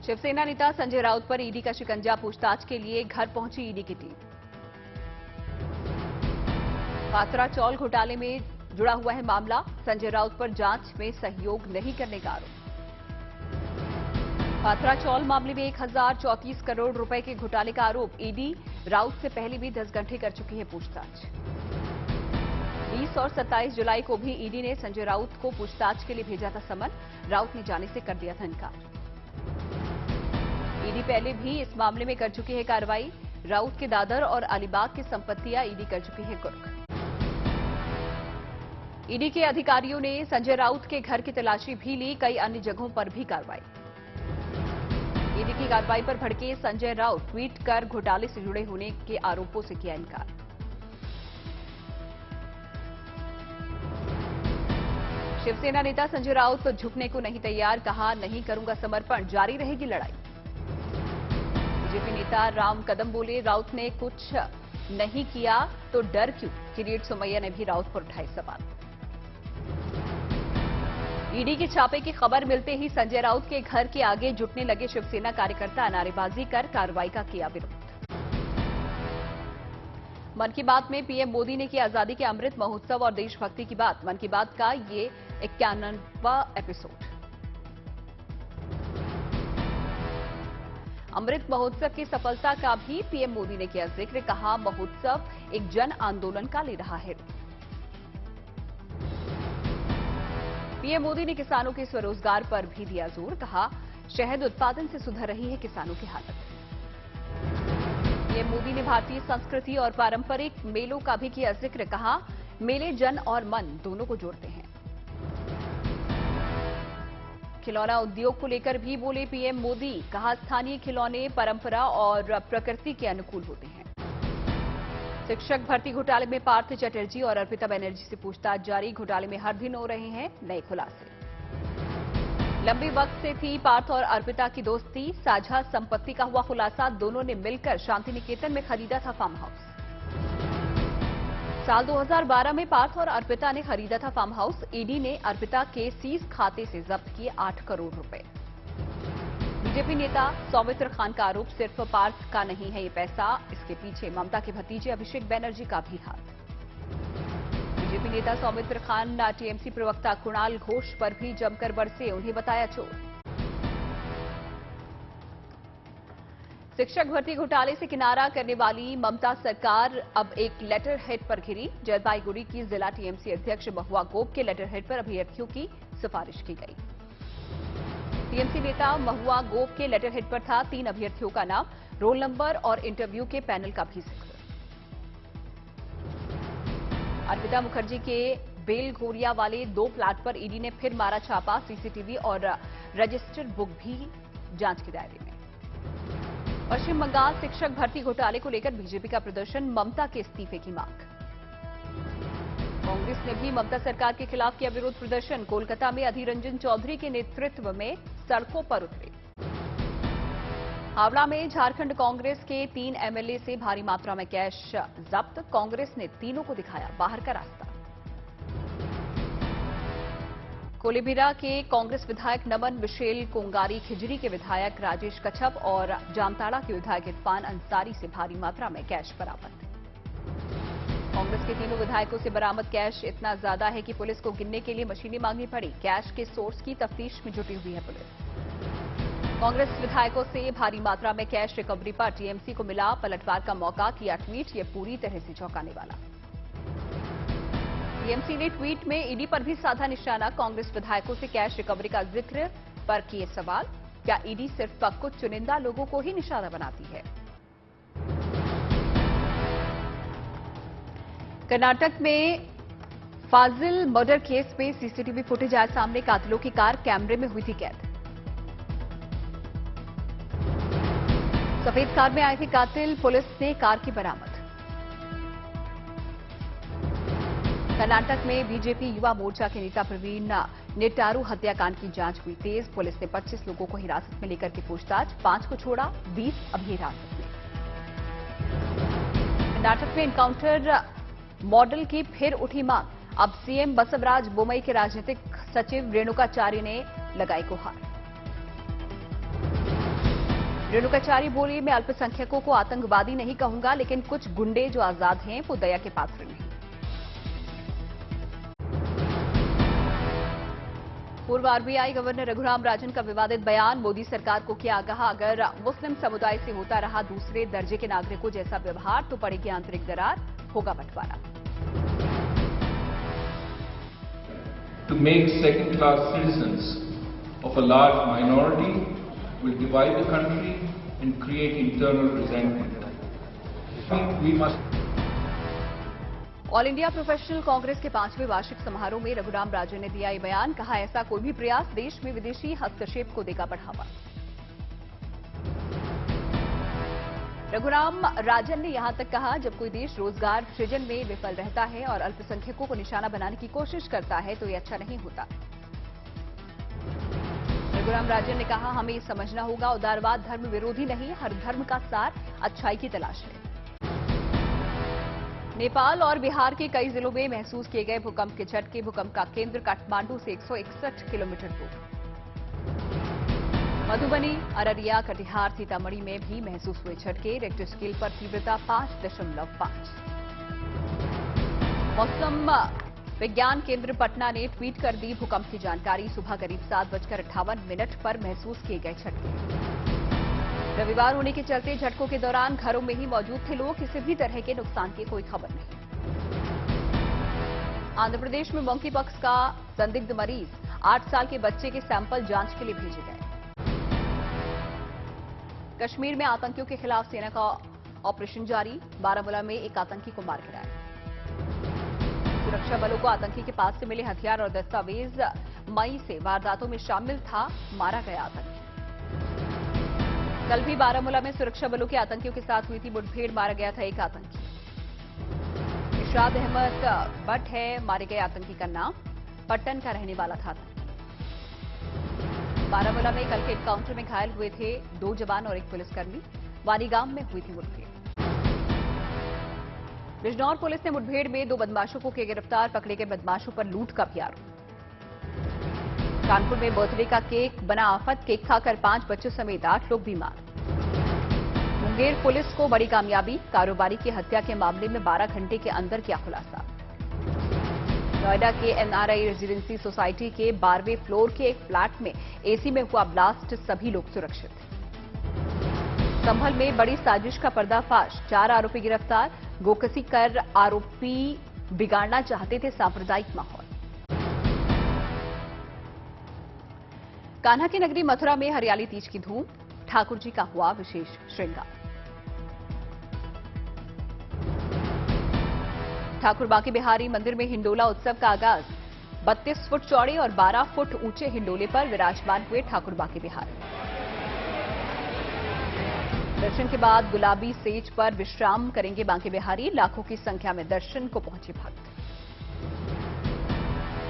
शिवसेना नेता संजय राउत पर ईडी का शिकंजा, पूछताछ के लिए घर पहुंची ईडी की टीम। पात्रा चौल घोटाले में जुड़ा हुआ है मामला, संजय राउत पर जांच में सहयोग नहीं करने का आरोप। पात्रा चौल मामले में 1034 करोड़ रुपए के घोटाले का आरोप, ईडी राउत से पहले भी 10 घंटे कर चुकी है पूछताछ। 20 और 27 जुलाई को भी ईडी ने संजय राउत को पूछताछ के लिए भेजा था समन, राउत ने जाने से कर दिया था इनकार। ईडी पहले भी इस मामले में कर चुकी है कार्रवाई, राउत के दादर और अलीबाग की संपत्तियां ईडी कर चुकी है कुर्क। ईडी के अधिकारियों ने संजय राउत के घर की तलाशी भी ली, कई अन्य जगहों पर भी कार्रवाई। ईडी की कार्रवाई पर भड़के संजय राउत ट्वीट कर घोटाले से जुड़े होने के आरोपों से किया इनकार। शिवसेना नेता संजय राउत तो झुकने को नहीं तैयार, कहा नहीं करूंगा समर्पण, जारी रहेगी लड़ाई। बीजेपी नेता राम कदम बोले, राउत ने कुछ नहीं किया तो डर क्यों? किरीट सोमैया ने भी राउत पर उठाए सवाल। ईडी के छापे की खबर मिलते ही संजय राउत के घर के आगे जुटने लगे शिवसेना कार्यकर्ता, नारेबाजी कर कार्रवाई का किया विरोध। मन की बात में पीएम मोदी ने किया आजादी के अमृत महोत्सव और देशभक्ति की बात। मन की बात का ये 51वां एपिसोड। अमृत महोत्सव की सफलता का भी पीएम मोदी ने किया जिक्र, कहा महोत्सव एक जन आंदोलन का ले रहा है। पीएम मोदी ने किसानों के स्वरोजगार पर भी दिया जोर, कहा शहद उत्पादन से सुधर रही है किसानों की हालत। पीएम मोदी ने भारतीय संस्कृति और पारंपरिक मेलों का भी किया जिक्र, कहा मेले जन और मन दोनों को जोड़ते हैं। खिलौना उद्योग को लेकर भी बोले पीएम मोदी, कहा स्थानीय खिलौने परंपरा और प्रकृति के अनुकूल होते हैं। शिक्षक भर्ती घोटाले में पार्थ चटर्जी और अर्पिता बनर्जी से पूछताछ जारी, घोटाले में हर दिन हो रहे हैं नए खुलासे। लंबे वक्त से थी पार्थ और अर्पिता की दोस्ती, साझा संपत्ति का हुआ खुलासा, दोनों ने मिलकर शांति निकेतन में खरीदा था फार्म हाउस। साल 2012 में पार्थ और अर्पिता ने खरीदा था फार्म हाउस, ईडी ने अर्पिता के सीज खाते से जब्त किए 8 करोड़ रुपए। बीजेपी नेता सौमित्र खान का आरोप, सिर्फ पार्थ का नहीं है ये पैसा, इसके पीछे ममता के भतीजे अभिषेक बनर्जी का भी हाथ। बीजेपी नेता सौमित्र खान टीएमसी प्रवक्ता कुणाल घोष पर भी जमकर बरसे, उन्हें बताया चोर। शिक्षक भर्ती घोटाले से किनारा करने वाली ममता सरकार अब एक लेटर हेड पर घिरी, जलपाईगुड़ी की जिला टीएमसी अध्यक्ष महुआ गोप के लेटर हेड पर अभ्यर्थियों की सिफारिश की गई। टीएमसी नेता महुआ गोप के लेटर हेड पर था 3 अभ्यर्थियों का नाम, रोल नंबर और इंटरव्यू के पैनल का भी जिक्र। अर्पिता मुखर्जी के बेलघोरिया वाले 2 फ्लैट पर ईडी ने फिर मारा छापा, सीसीटीवी और रजिस्टर्ड बुक भी जांच के दायरे में। पश्चिम बंगाल शिक्षक भर्ती घोटाले को लेकर बीजेपी का प्रदर्शन, ममता के इस्तीफे की मांग। कांग्रेस ने भी ममता सरकार के खिलाफ किया विरोध प्रदर्शन, कोलकाता में अधीर रंजन चौधरी के नेतृत्व में सड़कों पर उतरे। हावड़ा में झारखंड कांग्रेस के 3 एमएलए से भारी मात्रा में कैश जब्त, कांग्रेस ने तीनों को दिखाया बाहर का रास्ता। कोलेबिरा के कांग्रेस विधायक नमन बिशेल, कोंगारी खिजरी के विधायक राजेश कच्छप और जामताड़ा के विधायक इरफान अंसारी से भारी मात्रा में कैश बरामद। कांग्रेस के तीनों विधायकों से बरामद कैश इतना ज्यादा है कि पुलिस को गिनने के लिए मशीनें मांगनी पड़ी। कैश के सोर्स की तफ्तीश में जुटी हुई है पुलिस। कांग्रेस विधायकों से भारी मात्रा में कैश रिकवरी पर टीएमसी को मिला पलटवार का मौका, किया ट्वीट, ये पूरी तरह से चौंकाने वाला। टीएमसी ने ट्वीट में ईडी पर भी साधा निशाना, कांग्रेस विधायकों से कैश रिकवरी का जिक्र पर किए सवाल, क्या ईडी सिर्फ कुछ चुनिंदा लोगों को ही निशाना बनाती है? कर्नाटक में फाजिल मर्डर केस में सीसीटीवी फुटेज आए सामने, कातिलों की कार कैमरे में हुई थी कैद। सफेद कार में आए थे कातिल, पुलिस ने कार की बरामद। कर्नाटक में बीजेपी युवा मोर्चा के नेता प्रवीण नेटारू हत्याकांड की जांच हुई तेज, पुलिस ने 25 लोगों को हिरासत में लेकर के पूछताछ, 5 को छोड़ा, 20 अभी हिरासत में। कर्नाटक में एनकाउंटर मॉडल की फिर उठी मांग, अब सीएम बसवराज बोम्मई के राजनीतिक सचिव रेणुकाचार्य ने लगाई गुहार। रेणुकाचार्य बोले, मैं अल्पसंख्यकों को आतंकवादी नहीं कहूंगा, लेकिन कुछ गुंडे जो आजाद हैं वो दया के पात्र नहीं। पूर्व आरबीआई गवर्नर रघुराम राजन का विवादित बयान, मोदी सरकार को किया आगाह, अगर मुस्लिम समुदाय से होता रहा दूसरे दर्जे के नागरिकों जैसा व्यवहार तो पड़ेगी आंतरिक दरार, होगा बंटवारा। To make second-class citizens of a large minority will divide the country and create internal resentment. We must. All India professional Congress के 5वें वार्षिक समारोह में रघुराम राजन ने दिया ये बयान, कहा ऐसा कोई भी प्रयास देश में विदेशी हस्तक्षेप को देगा बढ़ावा। रघुराम राजन ने यहां तक कहा, जब कोई देश रोजगार सृजन में विफल रहता है और अल्पसंख्यकों को निशाना बनाने की कोशिश करता है तो ये अच्छा नहीं होता। रघुराम राजन ने कहा, हमें ये समझना होगा, उदारवाद धर्म विरोधी नहीं, हर धर्म का सार अच्छाई की तलाश है। नेपाल और बिहार के कई जिलों में महसूस किए गए भूकंप के झटके, भूकंप का केंद्र काठमांडू से 161 किलोमीटर दूर। मधुबनी, अररिया, कटिहार, सीतामढ़ी में भी महसूस हुए झटके, रिक्टर स्केल पर तीव्रता 5.5। मौसम विज्ञान केंद्र पटना ने ट्वीट कर दी भूकंप की जानकारी, सुबह करीब 7:58 पर महसूस किए गए झटके। रविवार होने के चलते झटकों के दौरान घरों में ही मौजूद थे लोग, किसी भी तरह के नुकसान की कोई खबर नहीं। आंध्र प्रदेश में मंकी पॉक्स का संदिग्ध मरीज, 8 साल के बच्चे के सैंपल जांच के लिए भेजे गए। कश्मीर में आतंकियों के खिलाफ सेना का ऑपरेशन जारी, बारामूला में एक आतंकी को मार गिराया। सुरक्षा बलों को आतंकी के पास से मिले हथियार और दस्तावेज, मई से वारदातों में शामिल था, मारा गया आतंकी। कल भी बारामूला में सुरक्षा बलों के आतंकियों के साथ हुई थी मुठभेड़, मारा गया था एक आतंकी। इरशाद अहमद भट्ट है मारे गए आतंकी का नाम, पट्टन का रहने वाला था। बारामूला में कल के एनकाउंटर में घायल हुए थे 2 जवान और 1 पुलिसकर्मी, वानीगाम में हुई थी मुठभेड़। बिजनौर पुलिस ने मुठभेड़ में 2 बदमाशों को किया गिरफ्तार, पकड़े गए बदमाशों पर लूट का भी आरोप। कानपुर में बर्थडे का केक बना आफत, केक खाकर 5 बच्चों समेत 8 लोग बीमार। मुंगेर पुलिस को बड़ी कामयाबी, कारोबारी की हत्या के मामले में 12 घंटे के अंदर किया खुलासा। नोएडा के एनआरआई रेजिडेंसी सोसाइटी के 12वें फ्लोर के एक फ्लैट में एसी में हुआ ब्लास्ट, सभी लोग सुरक्षित। संभल में बड़ी साजिश का पर्दाफाश, 4 आरोपी गिरफ्तार, गोकसी कर आरोपी बिगाड़ना चाहते थे सांप्रदायिक माहौल। कान्हा की नगरी मथुरा में हरियाली तीज की धूम, ठाकुर जी का हुआ विशेष श्रृंगार। ठाकुर बांके बिहारी मंदिर में हिंडोला उत्सव का आगाज, 32 फुट चौड़े और 12 फुट ऊंचे हिंडोले पर विराजमान हुए ठाकुर बांके बिहारी। दर्शन के बाद गुलाबी सेज पर विश्राम करेंगे बांके बिहारी, लाखों की संख्या में दर्शन को पहुंचे भक्त।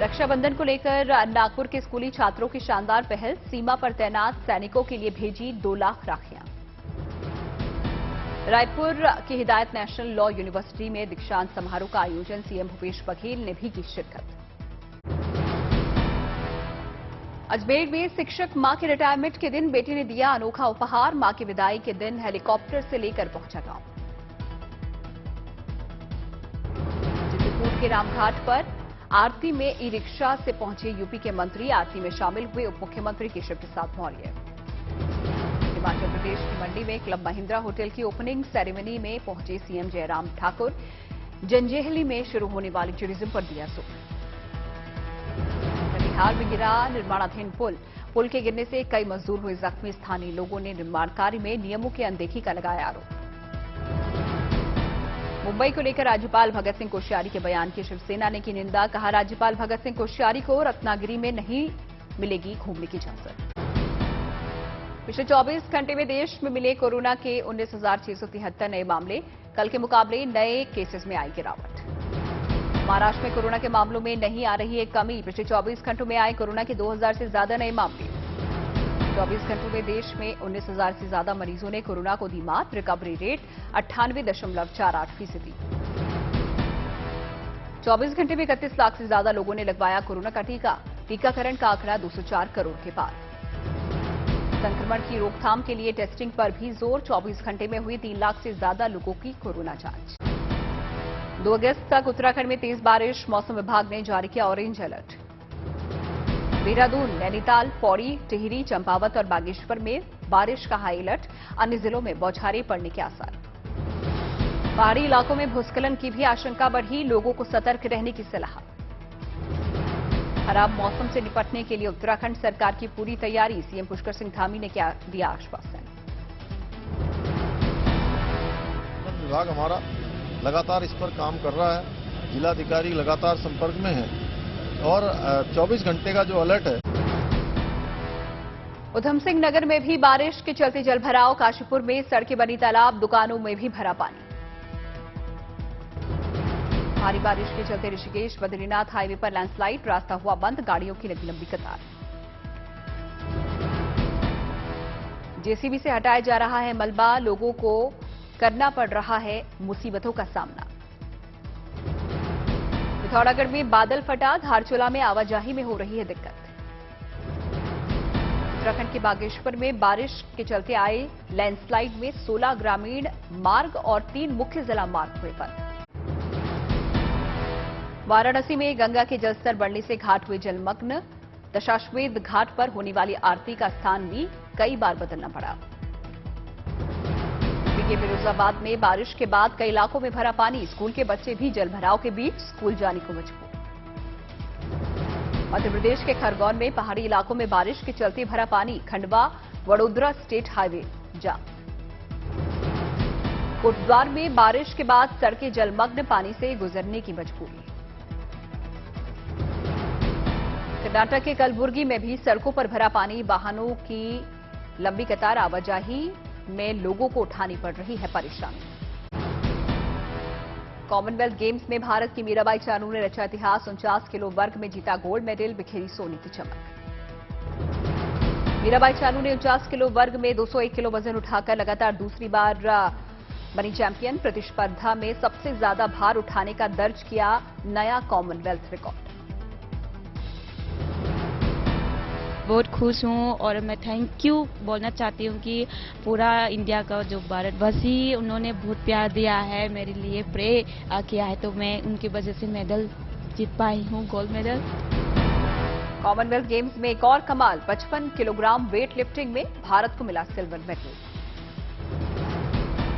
रक्षाबंधन को लेकर नागपुर के स्कूली छात्रों की शानदार पहल, सीमा पर तैनात सैनिकों के लिए भेजी 2 लाख राखियां। रायपुर की हिदायत नेशनल लॉ यूनिवर्सिटी में दीक्षांत समारोह का आयोजन, सीएम भूपेश बघेल ने भी की शिरकत। अजमेर में शिक्षक मां के रिटायरमेंट के दिन बेटी ने दिया अनोखा उपहार, मां की विदाई के दिन हेलीकॉप्टर से लेकर पहुंचा गांव। चित्रकूट के रामघाट पर आरती में ई रिक्शा से पहुंचे यूपी के मंत्री, आरती में शामिल हुए उप मुख्यमंत्री केशव प्रसाद मौर्य। हिमाचल प्रदेश की मंडी में क्लब महिंद्रा होटल की ओपनिंग सेरेमनी में पहुंचे सीएम जयराम ठाकुर, जंजैहली में शुरू होने वाली टूरिज्म पर दिया जोर। बिहार में गिरा निर्माणाधीन पुल के गिरने से कई मजदूर हुए जख्मी, स्थानीय लोगों ने निर्माण कार्य में नियमों की अनदेखी का लगाया आरोप। मुंबई को लेकर राज्यपाल भगत सिंह कोश्यारी के बयान की शिवसेना ने की निंदा, कहा राज्यपाल भगत सिंह कोश्यारी को रत्नागिरी में नहीं मिलेगी घूमने की इजाजत। पिछले 24 घंटे में देश में मिले कोरोना के 19,673 नए मामले, कल के मुकाबले नए केसेस में आई गिरावट। महाराष्ट्र में कोरोना के मामलों में नहीं आ रही है कमी, पिछले 24 घंटों में आए कोरोना के 2,000 से ज्यादा नए मामले। 24 घंटों में देश में 19,000 से ज्यादा मरीजों ने कोरोना को दी मात, रिकवरी रेट 98.48%। 24 घंटे में 31 लाख से ज्यादा लोगों ने लगवाया कोरोना का टीका, टीकाकरण का आंकड़ा 204 करोड़ के पार। संक्रमण की रोकथाम के लिए टेस्टिंग पर भी जोर। 24 घंटे में हुई 3 लाख से ज्यादा लोगों की कोरोना जांच। 2 अगस्त तक उत्तराखंड में तेज बारिश, मौसम विभाग ने जारी किया ऑरेंज अलर्ट। देहरादून, नैनीताल, पौड़ी, टिहरी, चंपावत और बागेश्वर में बारिश का हाई अलर्ट। अन्य जिलों में बौछारें पड़ने के आसार। पहाड़ी इलाकों में भूस्खलन की भी आशंका बढ़ी, लोगों को सतर्क रहने की सलाह। खराब मौसम से निपटने के लिए उत्तराखंड सरकार की पूरी तैयारी, सीएम पुष्कर सिंह धामी ने दिया आश्वासन। विभाग हमारा लगातार इस पर काम कर रहा है, जिलाधिकारी लगातार संपर्क में है और 24 घंटे का जो अलर्ट है। उधम सिंह नगर में भी बारिश के चलते जलभराव। काशीपुर में सड़कें बनी तालाब, दुकानों में भी भरा पानी। भारी बारिश के चलते ऋषिकेश बद्रीनाथ हाईवे पर लैंडस्लाइड, रास्ता हुआ बंद, गाड़ियों की लगी लंबी कतार। जेसीबी से हटाया जा रहा है मलबा, लोगों को करना पड़ रहा है मुसीबतों का सामना। पिथौरागढ़ में बादल फटा, धारचूला में आवाजाही में हो रही है दिक्कत। उत्तराखंड के बागेश्वर में बारिश के चलते आए लैंडस्लाइड में 16 ग्रामीण मार्ग और 3 मुख्य जिला मार्ग हुए बंद। वाराणसी में गंगा के जलस्तर बढ़ने से घाट हुए जलमग्न। दशाश्वमेध घाट पर होने वाली आरती का स्थान भी कई बार बदलना पड़ा। यूपी के फिरोजाबाद में बारिश के बाद कई इलाकों में भरा पानी, स्कूल के बच्चे भी जलभराव के बीच स्कूल जाने को मजबूर। मध्य प्रदेश के खरगोन में पहाड़ी इलाकों में बारिश के चलते भरा पानी, खंडवा वडोदरा स्टेट हाईवे जाम। कोटद्वार में बारिश के बाद सड़कें जलमग्न, पानी से गुजरने की मजबूरी। कर्नाटक के कलबुर्गी में भी सड़कों पर भरा पानी, वाहनों की लंबी कतार, आवाजाही में लोगों को उठानी पड़ रही है परेशानी। कॉमनवेल्थ गेम्स में भारत की मीराबाई चानू ने रचा इतिहास, 49 किलो वर्ग में जीता गोल्ड मेडल, बिखेरी सोने की चमक। मीराबाई चानू ने 49 किलो वर्ग में 201 किलो वजन उठाकर लगातार दूसरी बार बनी चैंपियन। प्रतिस्पर्धा में सबसे ज्यादा भार उठाने का दर्ज किया नया कॉमनवेल्थ रिकॉर्ड। बहुत खुश हूँ और मैं थैंक यू बोलना चाहती हूँ कि पूरा इंडिया का जो भारतवासी उन्होंने बहुत प्यार दिया है, मेरे लिए प्रे किया है, तो मैं उनकी वजह से मेडल जीत पाई हूँ, गोल्ड मेडल। कॉमनवेल्थ गेम्स में एक और कमाल, 55 किलोग्राम वेट लिफ्टिंग में भारत को मिला सिल्वर मेडल।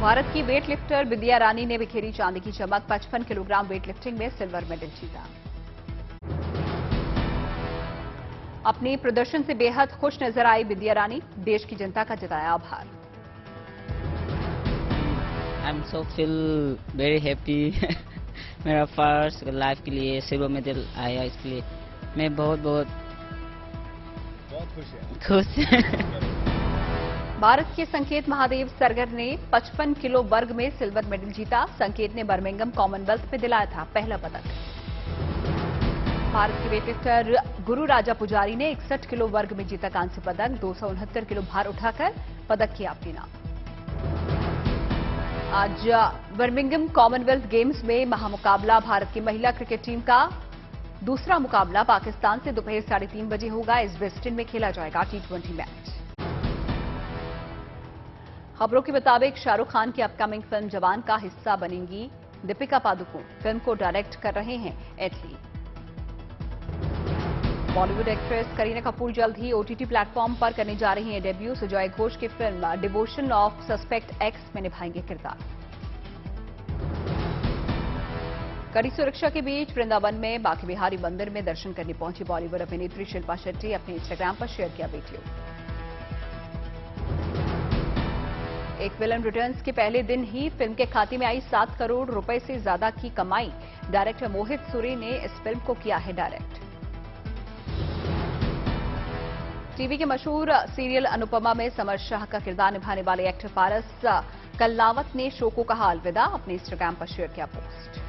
भारत की वेट लिफ्टर विद्या रानी ने बिखेरी चांदी की चमक, 55 किलोग्राम वेट लिफ्टिंग में सिल्वर मेडल जीता। अपने प्रदर्शन से बेहद खुश नजर आई विद्या रानी, देश की जनता का जताया आभार। I am so feel very happy. मेरा फर्स्ट लाइफ के लिए सिल्वर मेडल आया, इसके लिए मैं बहुत खुश है। भारत के संकेत महादेव सरगर ने 55 किलो वर्ग में सिल्वर मेडल जीता। संकेत ने बर्मिंघम कॉमनवेल्थ में दिलाया था पहला पदक। भारत के वेटलिफ्टर गुरु राजा पुजारी ने 61 किलो वर्ग में जीता कांस्य पदक, 269 किलो भार उठाकर पदक किया अपने नाम। आज बर्मिंघम कॉमनवेल्थ गेम्स में महामुकाबला, भारत की महिला क्रिकेट टीम का दूसरा मुकाबला पाकिस्तान से दोपहर 3:30 बजे होगा। इस वेस्टर्न में खेला जाएगा T20 मैच। खबरों के मुताबिक शाहरुख खान की अपकमिंग फिल्म जवान का हिस्सा बनेंगी दीपिका पादुकोण। फिल्म को डायरेक्ट कर रहे हैं एटली। बॉलीवुड एक्ट्रेस करीना कपूर जल्द ही OTT प्लेटफॉर्म पर करने जा रही हैं डेब्यू। सुजॉय घोष की film devotion of suspect x में निभाएंगे किरदार। कड़ी सुरक्षा के बीच वृंदावन में बांके बिहारी मंदिर में दर्शन करने पहुंची बॉलीवुड अभिनेत्री शिल्पा शेट्टी। अपने इंस्टाग्राम पर शेयर किया वीडियो। एक विलन रिटर्न्स के पहले दिन ही फिल्म के खाते में आई 7 करोड़ रुपए से ज्यादा की कमाई। डायरेक्टर मोहित सूरी ने इस फिल्म को किया है डायरेक्ट। टीवी के मशहूर सीरियल अनुपमा में समर शाह का किरदार निभाने वाले एक्टर पारस कल्लावत ने शो को कहा अलविदा। अपने इंस्टाग्राम पर शेयर किया पोस्ट।